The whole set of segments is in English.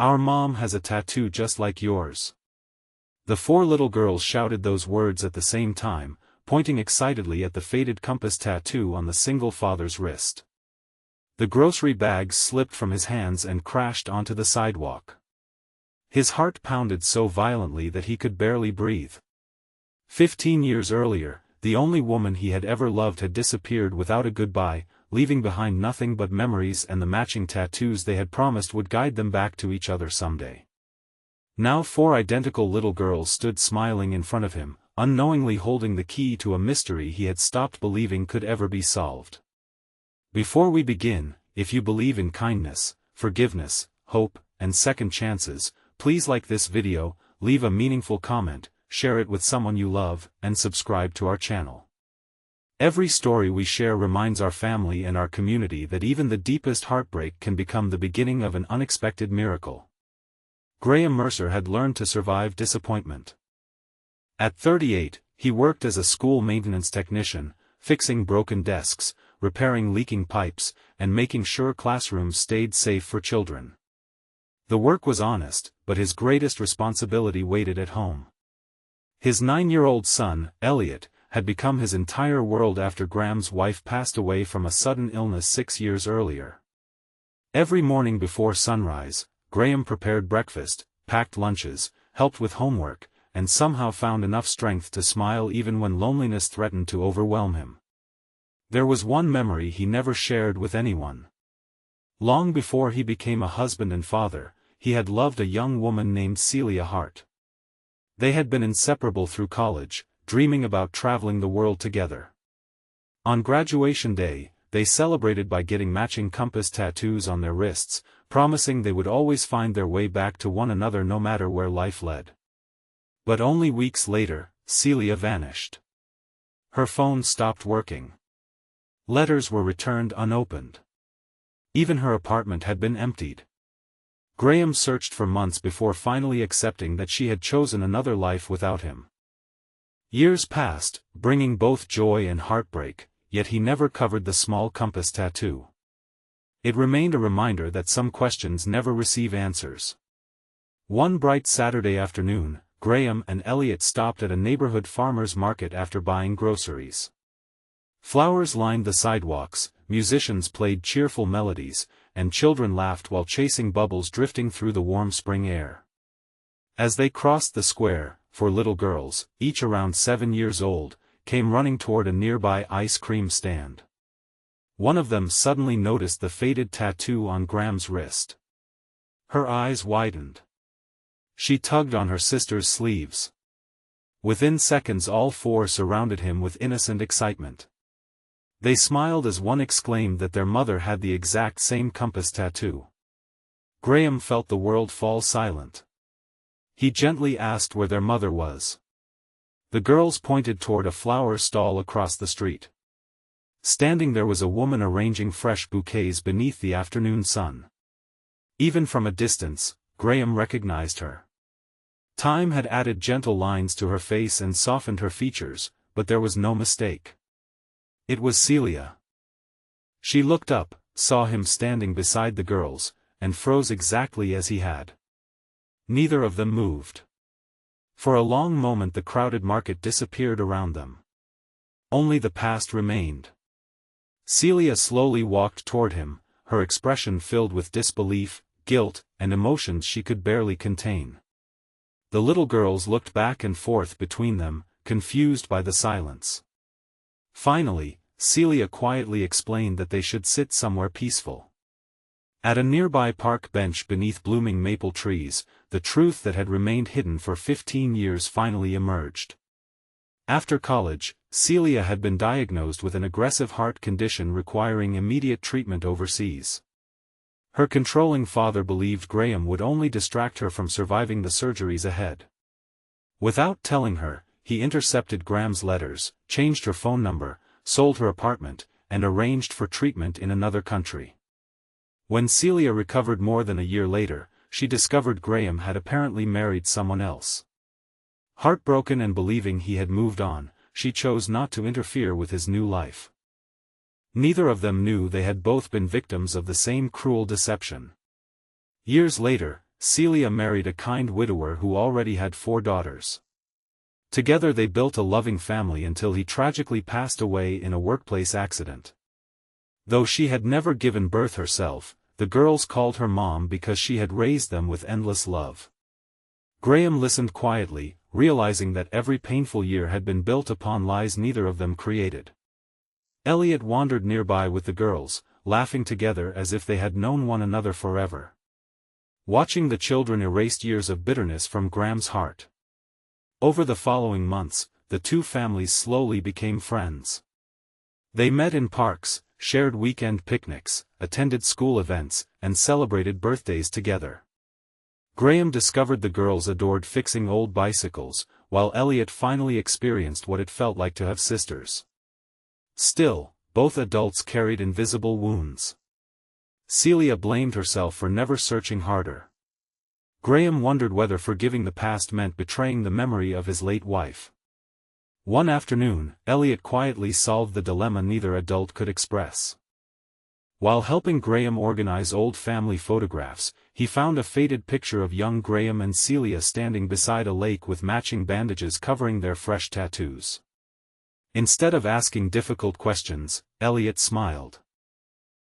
Our mom has a tattoo just like yours." The four little girls shouted those words at the same time, pointing excitedly at the faded compass tattoo on the single father's wrist. The grocery bags slipped from his hands and crashed onto the sidewalk. His heart pounded so violently that he could barely breathe. 15 years earlier, the only woman he had ever loved had disappeared without a goodbye, leaving behind nothing but memories and the matching tattoos they had promised would guide them back to each other someday. Now four identical little girls stood smiling in front of him, unknowingly holding the key to a mystery he had stopped believing could ever be solved. Before we begin, if you believe in kindness, forgiveness, hope, and second chances, please like this video, leave a meaningful comment, share it with someone you love, and subscribe to our channel. Every story we share reminds our family and our community that even the deepest heartbreak can become the beginning of an unexpected miracle. Graham Mercer had learned to survive disappointment. At 38, he worked as a school maintenance technician, fixing broken desks, repairing leaking pipes, and making sure classrooms stayed safe for children. The work was honest, but his greatest responsibility waited at home. His 9-year-old son, Elliot, had become his entire world after Graham's wife passed away from a sudden illness 6 years earlier. Every morning before sunrise, Graham prepared breakfast, packed lunches, helped with homework, and somehow found enough strength to smile even when loneliness threatened to overwhelm him. There was one memory he never shared with anyone. Long before he became a husband and father, he had loved a young woman named Celia Hart. They had been inseparable through college, dreaming about traveling the world together. On graduation day, they celebrated by getting matching compass tattoos on their wrists, promising they would always find their way back to one another no matter where life led. But only weeks later, Celia vanished. Her phone stopped working. Letters were returned unopened. Even her apartment had been emptied. Graham searched for months before finally accepting that she had chosen another life without him. Years passed, bringing both joy and heartbreak, yet he never covered the small compass tattoo. It remained a reminder that some questions never receive answers. One bright Saturday afternoon, Graham and Elliot stopped at a neighborhood farmer's market after buying groceries. Flowers lined the sidewalks, musicians played cheerful melodies, and children laughed while chasing bubbles drifting through the warm spring air. As they crossed the square, four little girls, each around 7 years old, came running toward a nearby ice cream stand. One of them suddenly noticed the faded tattoo on Graham's wrist. Her eyes widened. She tugged on her sister's sleeves. Within seconds all four surrounded him with innocent excitement. They smiled as one exclaimed that their mother had the exact same compass tattoo. Graham felt the world fall silent. He gently asked where their mother was. The girls pointed toward a flower stall across the street. Standing there was a woman arranging fresh bouquets beneath the afternoon sun. Even from a distance, Graham recognized her. Time had added gentle lines to her face and softened her features, but there was no mistake. It was Celia. She looked up, saw him standing beside the girls, and froze exactly as he had. Neither of them moved. For a long moment the crowded market disappeared around them. Only the past remained. Celia slowly walked toward him, her expression filled with disbelief, guilt, and emotions she could barely contain. The little girls looked back and forth between them, confused by the silence. Finally, Celia quietly explained that they should sit somewhere peaceful. At a nearby park bench beneath blooming maple trees, the truth that had remained hidden for 15 years finally emerged. After college, Celia had been diagnosed with an aggressive heart condition requiring immediate treatment overseas. Her controlling father believed Graham would only distract her from surviving the surgeries ahead. Without telling her, he intercepted Graham's letters, changed her phone number, sold her apartment, and arranged for treatment in another country. When Celia recovered more than a year later, she discovered Graham had apparently married someone else. Heartbroken and believing he had moved on, she chose not to interfere with his new life. Neither of them knew they had both been victims of the same cruel deception. Years later, Celia married a kind widower who already had 4 daughters. Together they built a loving family until he tragically passed away in a workplace accident. Though she had never given birth herself, the girls called her mom because she had raised them with endless love. Graham listened quietly, realizing that every painful year had been built upon lies neither of them created. Elliot wandered nearby with the girls, laughing together as if they had known one another forever. Watching the children erased years of bitterness from Graham's heart. Over the following months, the two families slowly became friends. They met in parks, shared weekend picnics, attended school events, and celebrated birthdays together. Graham discovered the girls adored fixing old bicycles, while Elliot finally experienced what it felt like to have sisters. Still, both adults carried invisible wounds. Celia blamed herself for never searching harder. Graham wondered whether forgiving the past meant betraying the memory of his late wife. One afternoon, Elliot quietly solved the dilemma neither adult could express. While helping Graham organize old family photographs, he found a faded picture of young Graham and Celia standing beside a lake with matching bandages covering their fresh tattoos. Instead of asking difficult questions, Elliot smiled.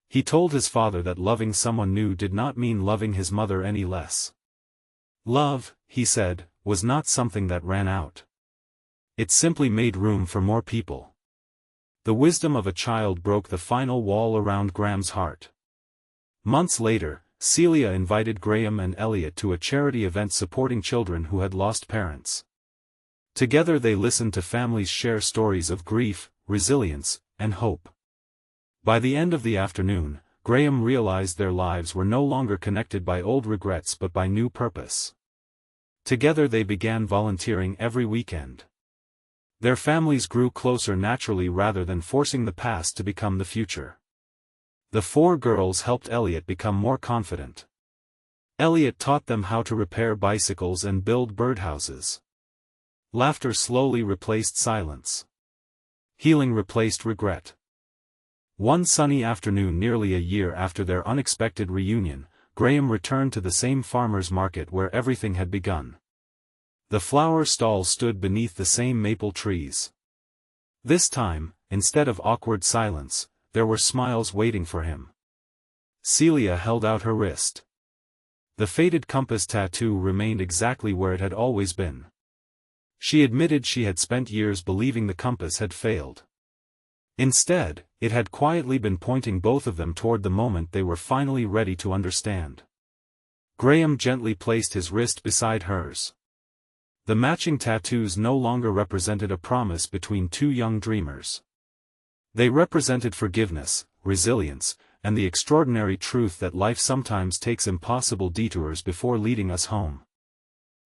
He told his father that loving someone new did not mean loving his mother any less. Love, he said, was not something that ran out. It simply made room for more people. The wisdom of a child broke the final wall around Graham's heart. Months later, Celia invited Graham and Elliot to a charity event supporting children who had lost parents. Together they listened to families share stories of grief, resilience, and hope. By the end of the afternoon, Graham realized their lives were no longer connected by old regrets but by new purpose. Together they began volunteering every weekend. Their families grew closer naturally rather than forcing the past to become the future. The 4 girls helped Elliot become more confident. Elliot taught them how to repair bicycles and build birdhouses. Laughter slowly replaced silence. Healing replaced regret. One sunny afternoon nearly a year after their unexpected reunion, Graham returned to the same farmer's market where everything had begun. The flower stall stood beneath the same maple trees. This time, instead of awkward silence, there were smiles waiting for him. Celia held out her wrist. The faded compass tattoo remained exactly where it had always been. She admitted she had spent years believing the compass had failed. Instead, it had quietly been pointing both of them toward the moment they were finally ready to understand. Graham gently placed his wrist beside hers. The matching tattoos no longer represented a promise between two young dreamers. They represented forgiveness, resilience, and the extraordinary truth that life sometimes takes impossible detours before leading us home.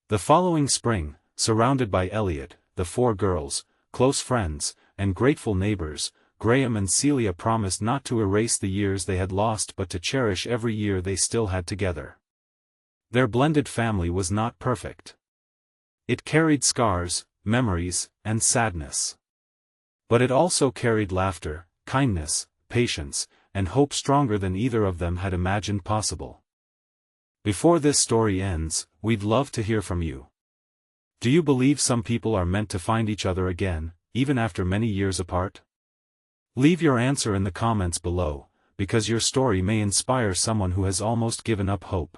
The following spring, surrounded by Elliot, the 4 girls, close friends, and grateful neighbors, Graham and Celia promised not to erase the years they had lost but to cherish every year they still had together. Their blended family was not perfect. It carried scars, memories, and sadness. But it also carried laughter, kindness, patience, and hope stronger than either of them had imagined possible. Before this story ends, we'd love to hear from you. Do you believe some people are meant to find each other again, even after many years apart? Leave your answer in the comments below, because your story may inspire someone who has almost given up hope.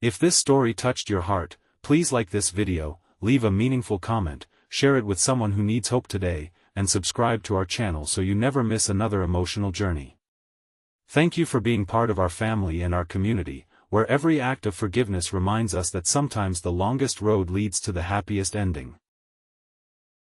If this story touched your heart, please like this video, leave a meaningful comment, share it with someone who needs hope today, and subscribe to our channel so you never miss another emotional journey. Thank you for being part of our family and our community, where every act of forgiveness reminds us that sometimes the longest road leads to the happiest ending.